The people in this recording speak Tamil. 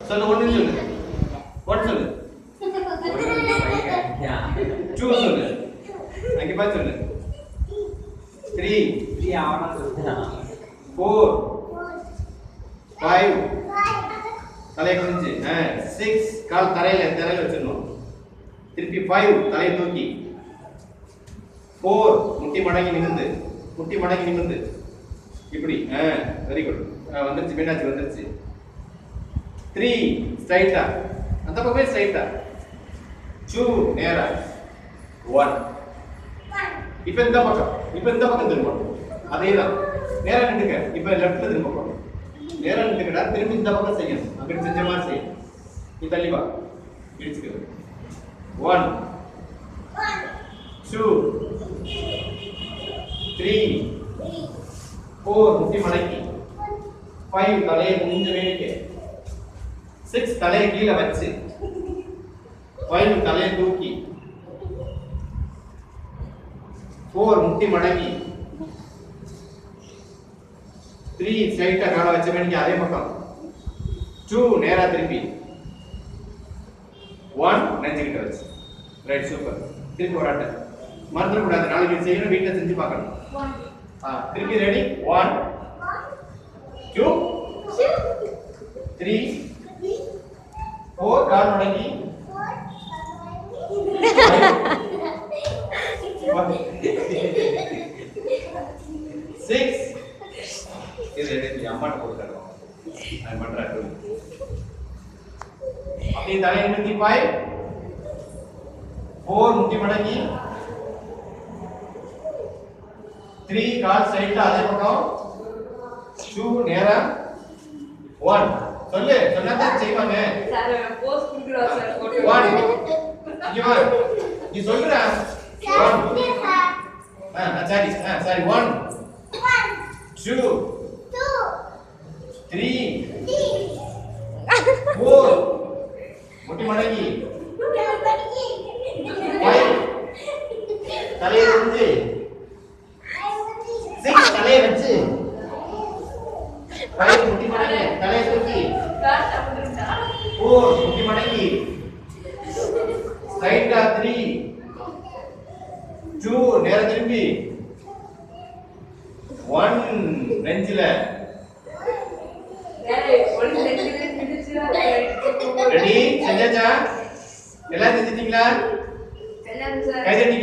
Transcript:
சொல்லு ஒன்னு சொல்லு. ஒன் சொல்லு. டூ சொல்லு. அங்க பாத்து சொல்லு. 3 அவனா சொல்றான். 4 5 தலையை குனிஞ்சு 6 கால் தரையில வச்சிடணும். திருப்பி 5 தலையை தூக்கி 4 முட்டி மடங்கி நிமிர்ந்து இப்படி வெரி குட் வந்துருச்சு மீனாட்சி வந்துருச்சு. 3 ஸ்ட்ரைட்டா அந்த பக்கமே ஸ்ட்ரைட்டா 2 நேரா 1 இப்போ இந்த பக்கம் திரும்பணும். அதேதான் நேரா நின்னுக்க. இப்போ லெஃப்ட்ல திரும்பணும். நேரா நின்னுக்கடா திரும்பி இந்த பக்கம் செய்யணும். அங்க செஞ்ச மாதிரி செய்யணும். நீ தள்ளி வா இடிச்சுக்க. 1 2 3 4 முட்டி மடக்கி 5 தலையை குனிஞ்ச வேடிக்கை 6 தலையை கீழே வச்சு 5 தலையை தூக்கி 4 முட்டி மடக்கி 3 ஸ்ட்ரைட்டா காலை வச்ச வேண்டிய அதே பக்கம் 2 நேரா திருப்பி 1 நெஞ்சுக்கிட்ட வச்சு. Right super. திருப்பி ஒரு ஆட்ட மறந்துட கூடாது. நாளைக்கு செய்யணும். வீட்டுல செஞ்சு பார்க்கணும். திருப்பி ரெடி 1 2 3 4 கால் மடக்கி 6 இது எடுத்து அம்மாட்ட கொடுத்துறோம். நான் பண்றேன். அப்படியே தலையை நிமிர்த்தி 5 4 முட்டி மடக்கி 3 கால் ஸ்ட்ரைட்டா அதே பக்கம் 2 நேரா 1 சொல்லு. சொன்னாதான் செய்வாங்க. சார் போஸ்ட் குடுக்குறோம் சார் போட்டு 1 இங்க வா. நீ சொல்றா 1 சரி 1 2 3 4 முட்டி மடக்கி 5 தலையை குனிஞ்சு 6 தலையை வச்சு 5 முட்டி மடக்கி தலையை தூக்கி காசு அப்படிடா 4 முட்டி மடக்கி ஸ்ட்ரைட்டா 3 2 நேரா திரும்பி 1 நெஞ்சில ஏய் ஒன்னு செஞ்சுட்டு பிடிச்சுடா ரெடி செஞ்சாச்சா? எல்லாம் செஞ்சிட்டீங்களா? செஞ்சாச்சு சார். கை தட்டி